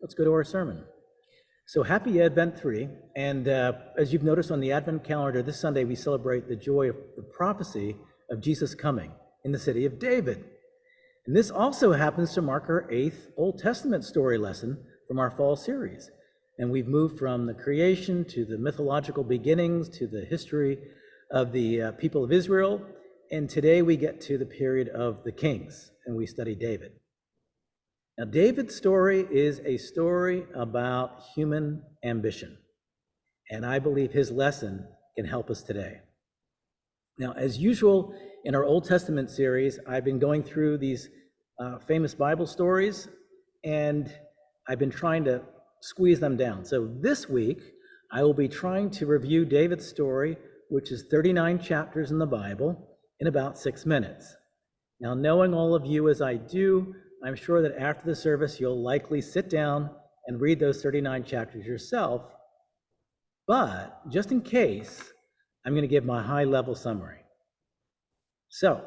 Let's go to our sermon. So happy Advent 3, and as you've noticed on the Advent calendar, this Sunday we celebrate the joy of the prophecy of Jesus coming in the city of David. And this also happens to mark our 8th Old Testament story lesson from our fall series. And we've moved from the creation to the mythological beginnings to the history of the people of Israel. And today we get to the period of the kings, and we study David. Now, David's story is a story about human ambition, and I believe his lesson can help us today. Now, as usual in our Old Testament series, I've been going through these famous Bible stories, and I've been trying to squeeze them down. So this week, I will be trying to review David's story, which is 39 chapters in the Bible, in about 6 minutes. Now, knowing all of you as I do, I'm sure that after the service, you'll likely sit down and read those 39 chapters yourself. But just in case, I'm going to give my high-level summary. So,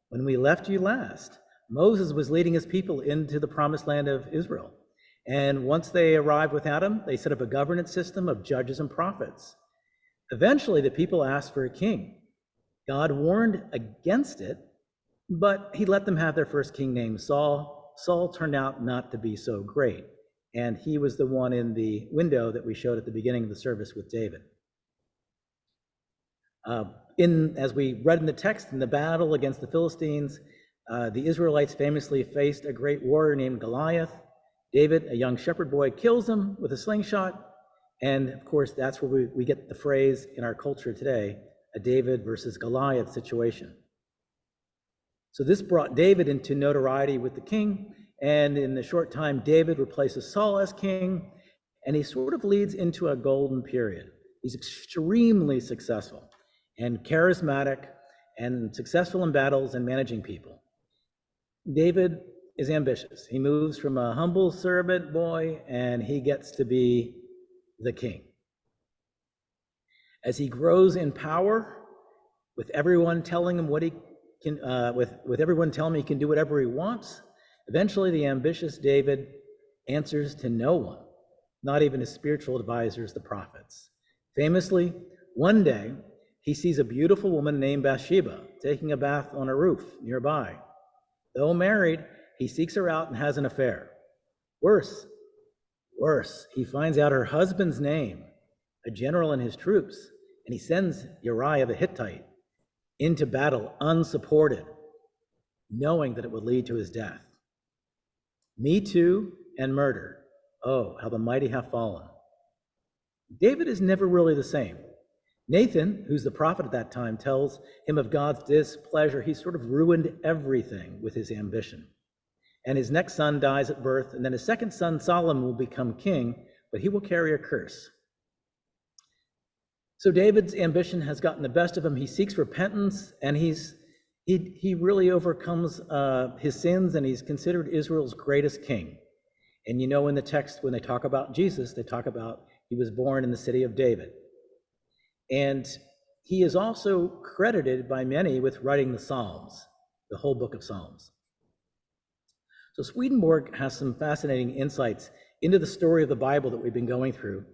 when we left you last, Moses was leading his people into the promised land of Israel. And once they arrived without him, they set up a governance system of judges and prophets. Eventually, the people asked for a king. God warned against it, but he let them have their first king named Saul. Saul turned out not to be so great, and he was the one in the window that we showed at the beginning of the service with David. As we read in the text, in the battle against the Philistines, the Israelites famously faced a great warrior named Goliath. David, a young shepherd boy, kills him with a slingshot, and of course that's where we get the phrase in our culture today, a David versus Goliath situation. So this brought David into notoriety with the king, and in the short time, David replaces Saul as king, and he sort of leads into a golden period. He's extremely successful and charismatic and successful in battles and managing people. David is ambitious. He moves from a humble servant boy, and he gets to be the king. As he grows in power, with everyone telling him what he can, with everyone telling him he can do whatever he wants, eventually the ambitious David answers to no one, not even his spiritual advisors, the prophets. Famously, one day, he sees a beautiful woman named Bathsheba taking a bath on a roof nearby. Though married, he seeks her out and has an affair. Worse, he finds out her husband's name, a general in his troops, and he sends Uriah the Hittite into battle unsupported, knowing that it would lead to his death. Me too and murder. Oh, how the mighty have fallen. David is never really the same. Nathan, who's the prophet at that time, tells him of God's displeasure. He sort of ruined everything with his ambition. And his next son dies at birth, and then his second son, Solomon, will become king, but he will carry a curse. So David's ambition has gotten the best of him. He seeks repentance, and he really overcomes his sins, and he's considered Israel's greatest king. And you know in the text, when they talk about Jesus, they talk about he was born in the city of David. And he is also credited by many with writing the Psalms, the whole book of Psalms. So Swedenborg has some fascinating insights into the story of the Bible that we've been going through.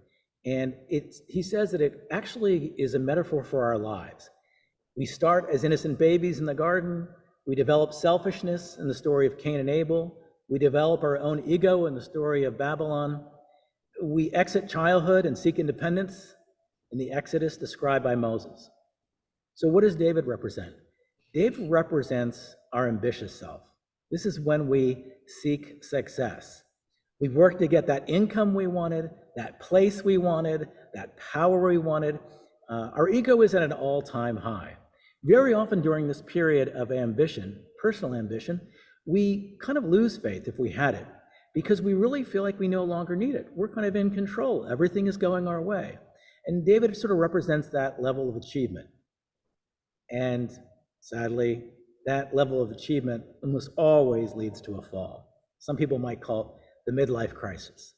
And he says that it actually is a metaphor for our lives. We start as innocent babies in the garden. We develop selfishness in the story of Cain and Abel. We develop our own ego in the story of Babylon. We exit childhood and seek independence in the Exodus described by Moses. So what does David represent? David represents our ambitious self. This is when we seek success. We work to get that income we wanted, that place we wanted, that power we wanted. Our ego is at an all-time high. Very often during this period of ambition, personal ambition, we kind of lose faith if we had it, because we really feel like we no longer need it. We're kind of in control. Everything is going our way. And David sort of represents that level of achievement. And sadly, that level of achievement almost always leads to a fall. Some people might call it the midlife crisis.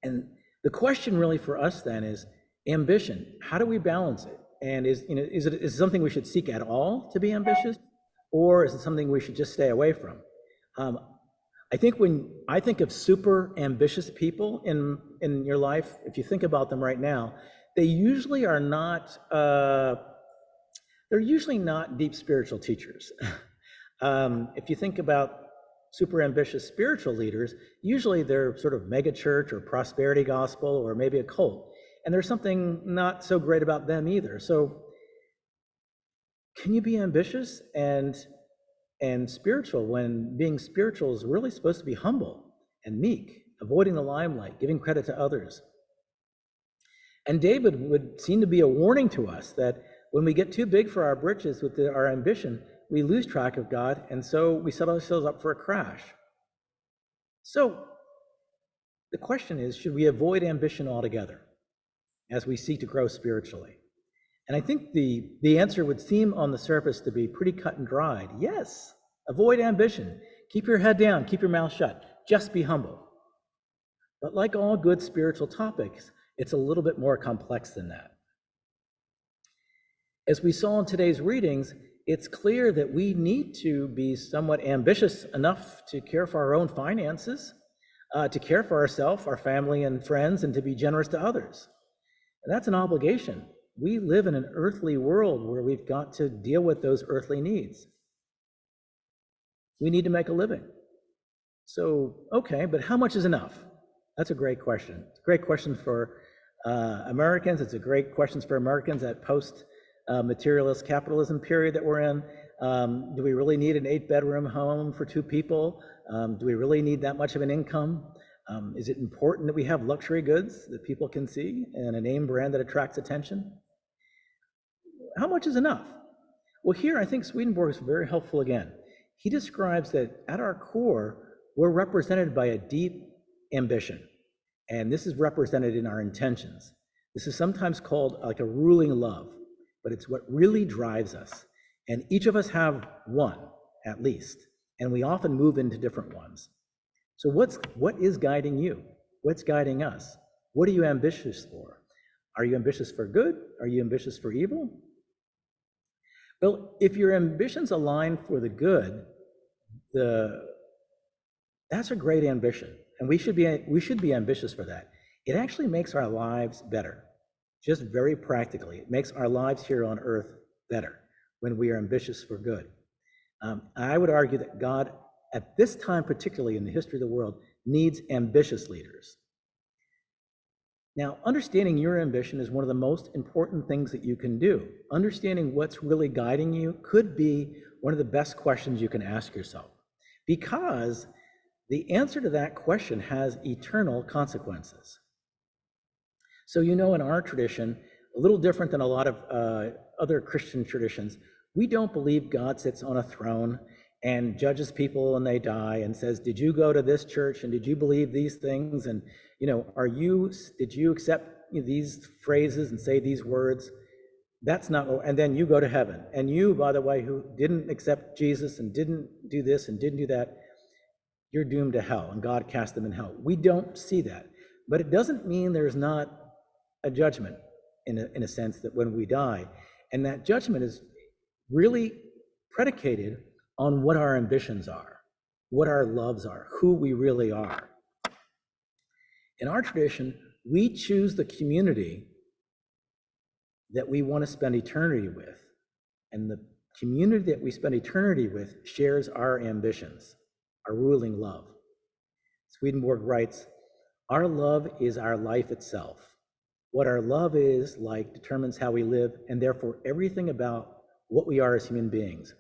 And the question really for us then is ambition. How do we balance it? And is it something we should seek at all to be ambitious? Or is it something we should just stay away from? I think when I think of super ambitious people in your life, if you think about them right now, they usually are not, they're usually not deep spiritual teachers. If you think about super ambitious spiritual leaders, usually they're sort of mega church or prosperity gospel or maybe a cult. And there's something not so great about them either. So can you be ambitious and spiritual when being spiritual is really supposed to be humble and meek, avoiding the limelight, giving credit to others? And David would seem to be a warning to us that when we get too big for our britches with our ambition, we lose track of God, and so we set ourselves up for a crash. So the question is, should we avoid ambition altogether as we seek to grow spiritually? And I think the answer would seem on the surface to be pretty cut and dried. Yes, avoid ambition. Keep your head down, keep your mouth shut. Just be humble. But like all good spiritual topics, it's a little bit more complex than that. As we saw in today's readings, it's clear that we need to be somewhat ambitious enough to care for our own finances, to care for ourselves, our family and friends, and to be generous to others. And that's an obligation. We live in an earthly world where we've got to deal with those earthly needs. We need to make a living. So, okay, but how much is enough? That's a great question. It's a great question for Americans. It's a great question for Americans at post-materialist capitalism period that we're in. Do we really need an 8-bedroom home for 2 people? Do we really need that much of an income? Is it important that we have luxury goods that people can see and a name brand that attracts attention? How much is enough? Well, here I think Swedenborg is very helpful again. He describes that at our core, we're represented by a deep ambition, and this is represented in our intentions. This is sometimes called like a ruling love, but it's what really drives us. And each of us have one, at least, and we often move into different ones. So what is guiding you? What's guiding us? What are you ambitious for? Are you ambitious for good? Are you ambitious for evil? Well, if your ambitions align for the good, that's a great ambition, and we should be ambitious for that. It actually makes our lives better, just very practically. It makes our lives here on earth better when we are ambitious for good. I would argue that God, at this time, particularly in the history of the world, needs ambitious leaders. Now, understanding your ambition is one of the most important things that you can do. Understanding what's really guiding you could be one of the best questions you can ask yourself, because the answer to that question has eternal consequences. So, in our tradition, a little different than a lot of other Christian traditions, we don't believe God sits on a throne and judges people when they die and says, did you go to this church and did you believe these things? And, did you accept these phrases and say these words? That's not, and then you go to heaven. And you, by the way, who didn't accept Jesus and didn't do this and didn't do that, you're doomed to hell and God cast them in hell. We don't see that. But it doesn't mean there's not a judgment in a sense that when we die. And that judgment is really predicated on what our ambitions are, what our loves are, who we really are. In our tradition, we choose the community that we want to spend eternity with. And the community that we spend eternity with shares our ambitions, our ruling love. Swedenborg writes, our love is our life itself. What our love is like determines how we live, and therefore everything about what we are as human beings.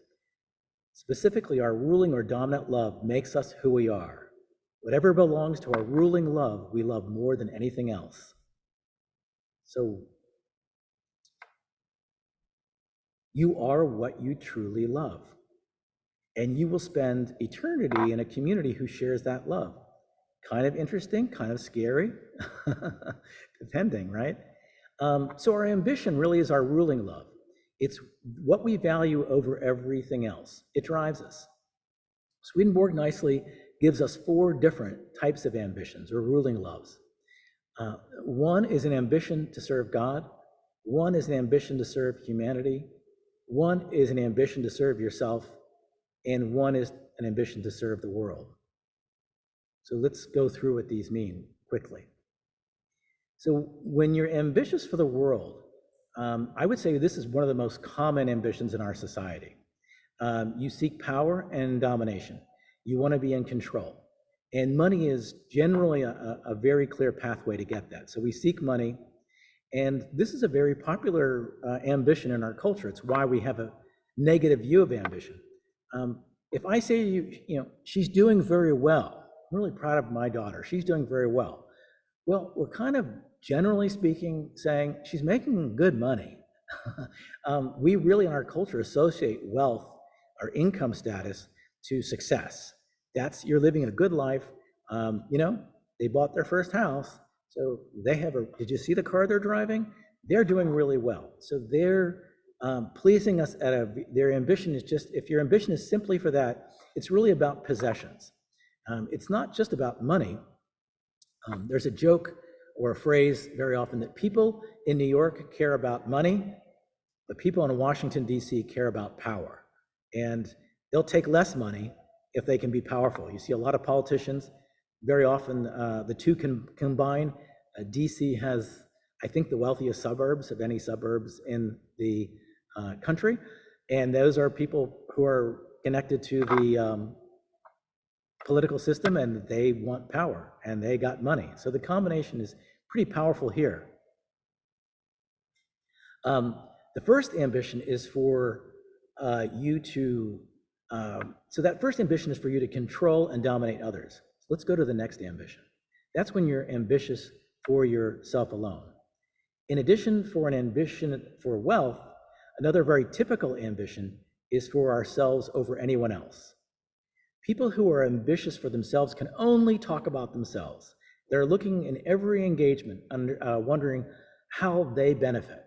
Specifically, our ruling or dominant love makes us who we are. Whatever belongs to our ruling love, we love more than anything else. So, you are what you truly love. And you will spend eternity in a community who shares that love. Kind of interesting, kind of scary, depending, right? So our ambition really is our ruling love. It's what we value over everything else. It drives us. Swedenborg nicely gives us 4 different types of ambitions or ruling loves. One is an ambition to serve God. One is an ambition to serve humanity. One is an ambition to serve yourself. And one is an ambition to serve the world. So let's go through what these mean quickly. So when you're ambitious for the world, I would say this is one of the most common ambitions in our society. You seek power and domination. You want to be in control. And money is generally a very clear pathway to get that. So we seek money, and this is a very popular ambition in our culture. It's why we have a negative view of ambition. If I say to you, she's doing very well, I'm really proud of my daughter, she's doing very well. Well, we're kind of generally speaking saying she's making good money. We really in our culture associate wealth or income status to success. That's you're living a good life. They bought their first house, so they have did you see the car they're driving? They're doing really well. So they're pleasing us their ambition is just, if your ambition is simply for that, it's really about possessions. It's not just about money. There's a joke or a phrase very often that people in New York care about money, but people in Washington, D.C. care about power. And they'll take less money if they can be powerful. You see a lot of politicians, very often the two can combine. D.C. has, I think, the wealthiest suburbs of any suburbs in the country. And those are people who are connected to the political system, and they want power and they got money. So the combination is pretty powerful here. The first ambition is for you to, so that first ambition is for you to control and dominate others. Let's go to the next ambition. That's when you're ambitious for yourself alone. In addition, for an ambition for wealth, another very typical ambition is for ourselves over anyone else. People who are ambitious for themselves can only talk about themselves. They're looking in every engagement, wondering how they benefit.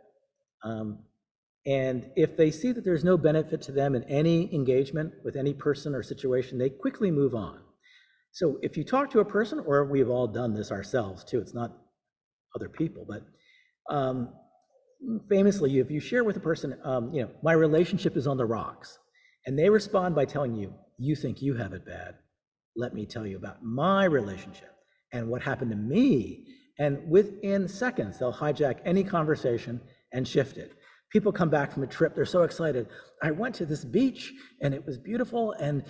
And if they see that there's no benefit to them in any engagement with any person or situation, they quickly move on. So if you talk to a person, or we've all done this ourselves too, it's not other people, but famously, if you share with a person, my relationship is on the rocks, and they respond by telling you, you think you have it bad. Let me tell you about my relationship and what happened to me. And within seconds, they'll hijack any conversation and shift it. People come back from a trip, they're so excited. I went to this beach and it was beautiful, and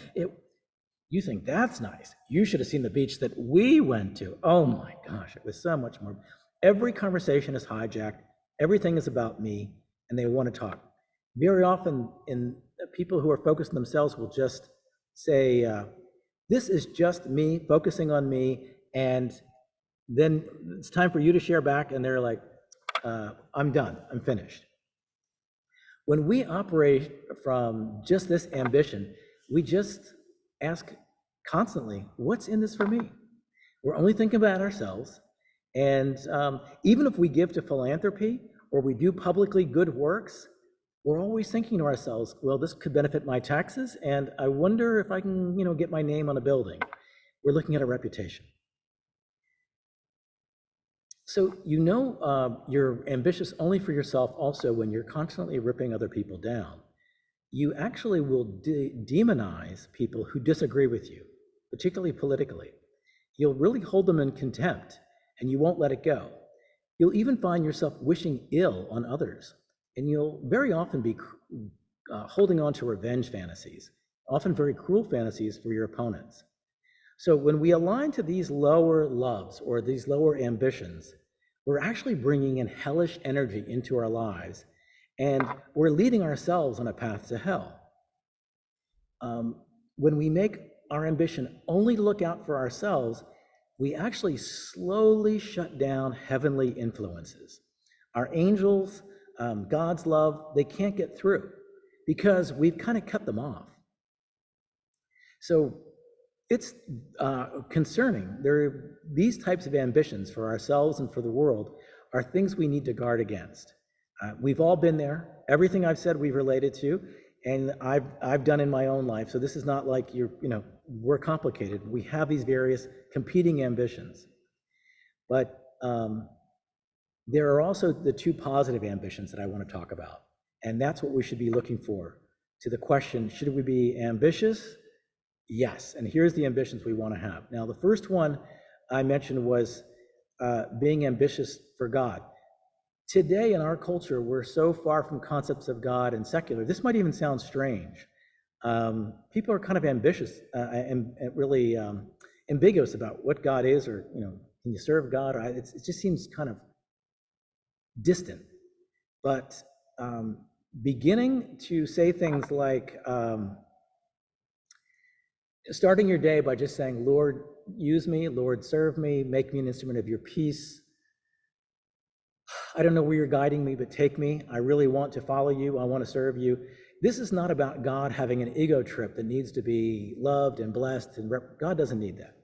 you think that's nice. You should have seen the beach that we went to. Oh my gosh, it was so much more. Every conversation is hijacked. Everything is about me, and they want to talk. Very often, people who are focused on themselves will just say, this is just me, focusing on me, and then it's time for you to share back, and they're like, I'm done, I'm finished. When we operate from just this ambition, we just ask constantly, what's in this for me? We're only thinking about ourselves, and even if we give to philanthropy or we do publicly good works, we're always thinking to ourselves, well, this could benefit my taxes, and I wonder if I can, get my name on a building. We're looking at a reputation. So you're ambitious only for yourself also when you're constantly ripping other people down. You actually will demonize people who disagree with you, particularly politically. You'll really hold them in contempt, and you won't let it go. You'll even find yourself wishing ill on others. And you'll very often be holding on to revenge fantasies, often very cruel fantasies for your opponents. So when we align to these lower loves or these lower ambitions, we're actually bringing in hellish energy into our lives, and we're leading ourselves on a path to hell. When we make our ambition only to look out for ourselves, we actually slowly shut down heavenly influences. Our angels, God's love, they can't get through because we've kind of cut them off. So it's concerning. These types of ambitions for ourselves and for the world are things we need to guard against. We've all been there. Everything I've said we've related to, and I've done in my own life. So this is not like we're complicated. We have these various competing ambitions. But there are also the two positive ambitions that I want to talk about. And that's what we should be looking for. To the question, should we be ambitious Yes, and here's the ambitions we want to have. Now, the first one I mentioned was being ambitious for God. Today in our culture, we're so far from concepts of God and secular. This might even sound strange. People are kind of ambitious and really ambiguous about what God is, or can you serve God? It just seems kind of distant. But beginning to say things like, starting your day by just saying, Lord, use me, Lord, serve me, make me an instrument of your peace. I don't know where you're guiding me, but take me. I really want to follow you. I want to serve you. This is not about God having an ego trip that needs to be loved and blessed. God doesn't need that.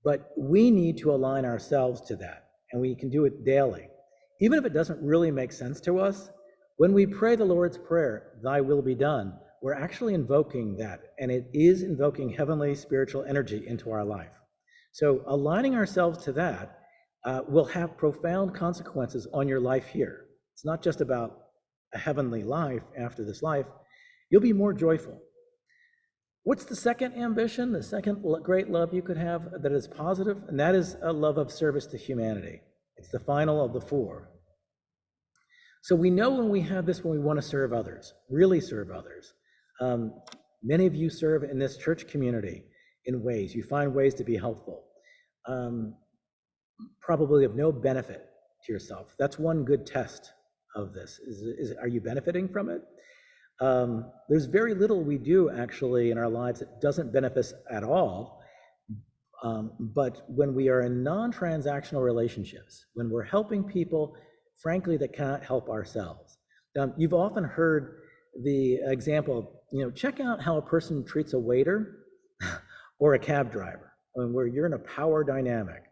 But we need to align ourselves to that, and we can do it daily. Even if it doesn't really make sense to us, when we pray the Lord's Prayer, thy will be done, we're actually invoking that, and it is invoking heavenly spiritual energy into our life. So aligning ourselves to that will have profound consequences on your life here. It's not just about a heavenly life after this life. You'll be more joyful. What's the second ambition, the second great love you could have that is positive? And that is a love of service to humanity. It's the final of the four. So we know when we have this, when we want to serve others, really serve others. Many of you serve in this church community in ways, you find ways to be helpful, probably of no benefit to yourself. That's one good test of this. Are you benefiting from it? There's very little we do actually in our lives that doesn't benefit us at all. But when we are in non-transactional relationships, when we're helping people, frankly, that cannot help ourselves. You've often heard the example, check out how a person treats a waiter or a cab driver, where you're in a power dynamic.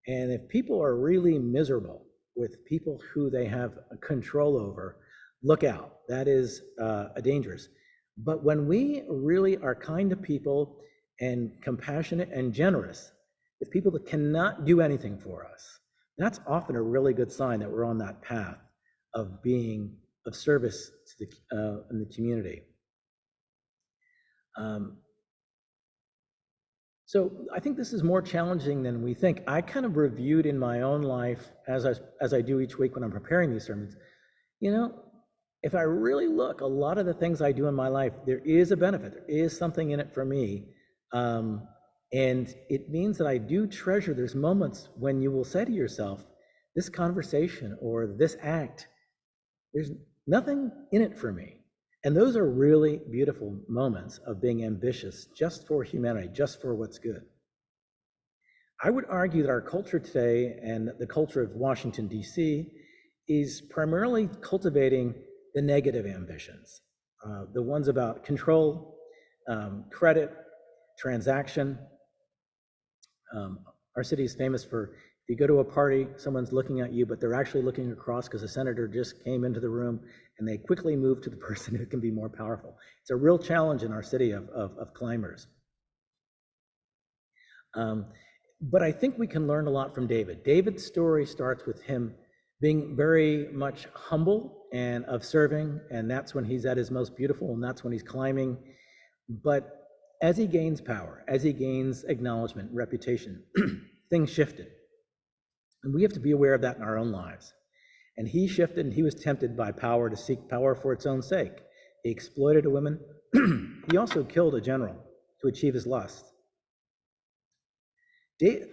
And if people are really miserable with people who they have control over, look out, that is dangerous. But when we really are kind to people and compassionate and generous with people that cannot do anything for us, that's often a really good sign that we're on that path of being of service to in the community. So I think this is more challenging than we think. I kind of reviewed in my own life, as I do each week when I'm preparing these sermons, if I really look, a lot of the things I do in my life, there is a benefit, there is something in it for me. And it means that I do treasure, there's moments when you will say to yourself, this conversation or this act, there's nothing in it for me. And those are really beautiful moments of being ambitious just for humanity, just for what's good. I would argue that our culture today and the culture of Washington, D.C., is primarily cultivating the negative ambitions, the ones about control, credit, transaction. Our city is famous for, if you go to a party, someone's looking at you, but they're actually looking across because a senator just came into the room, and they quickly move to the person who can be more powerful. It's a real challenge in our city of climbers. But I think we can learn a lot from David. David's story starts with him being very much humble and of serving, and that's when he's at his most beautiful, and that's when he's climbing. But as he gains power, as he gains acknowledgement, reputation, things shifted. And we have to be aware of that in our own lives. And he shifted, and he was tempted by power to seek power for its own sake. He exploited a woman. He also killed a general to achieve his lust.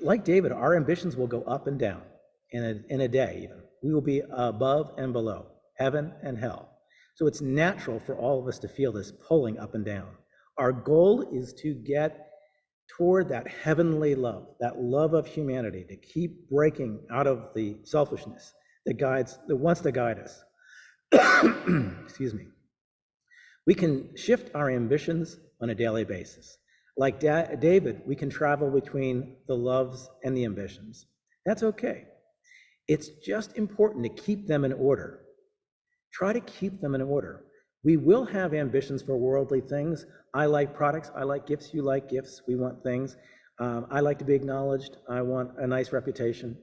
Like David, our ambitions will go up and down in a day even. We will be above and below, heaven and hell. So it's natural for all of us to feel this pulling up and down. Our goal is to get toward that heavenly love, that love of humanity, to keep breaking out of the selfishness that wants to guide us. Excuse me. We can shift our ambitions on a daily basis. Like David, we can travel between the loves and the ambitions. That's okay. It's just important to keep them in order. Try to keep them in order. We will have ambitions for worldly things. I like products, I like gifts, you like gifts, we want things. I like to be acknowledged, I want a nice reputation.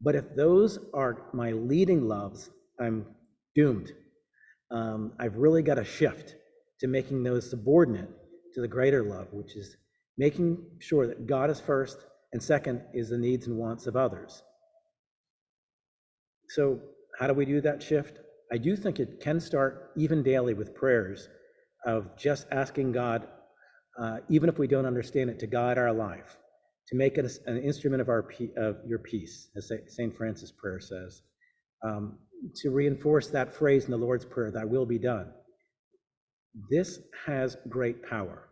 But if those are my leading loves, I'm doomed. I've really got to shift to making those subordinate to the greater love, which is making sure that God is first, and second is the needs and wants of others. So how do we do that shift? I do think it can start even daily with prayers of just asking God, even if we don't understand it, to guide our life, to make it an instrument of your peace, as St. Francis' prayer says, to reinforce that phrase in the Lord's Prayer, thy will be done. This has great power.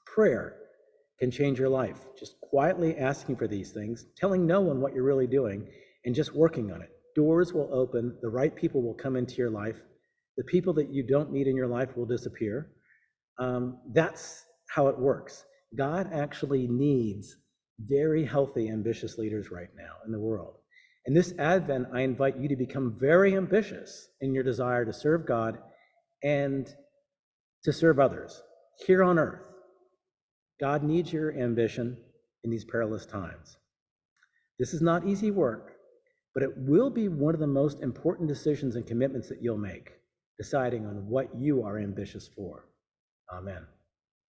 Prayer can change your life. Just quietly asking for these things, telling no one what you're really doing, and just working on it. Doors will open, the right people will come into your life, the people that you don't need in your life will disappear. That's how it works. God actually needs very healthy, ambitious leaders right now in the world. And this Advent, I invite you to become very ambitious in your desire to serve God and to serve others here on earth. God needs your ambition in these perilous times. This is not easy work, but it will be one of the most important decisions and commitments that you'll make, deciding on what you are ambitious for. Amen.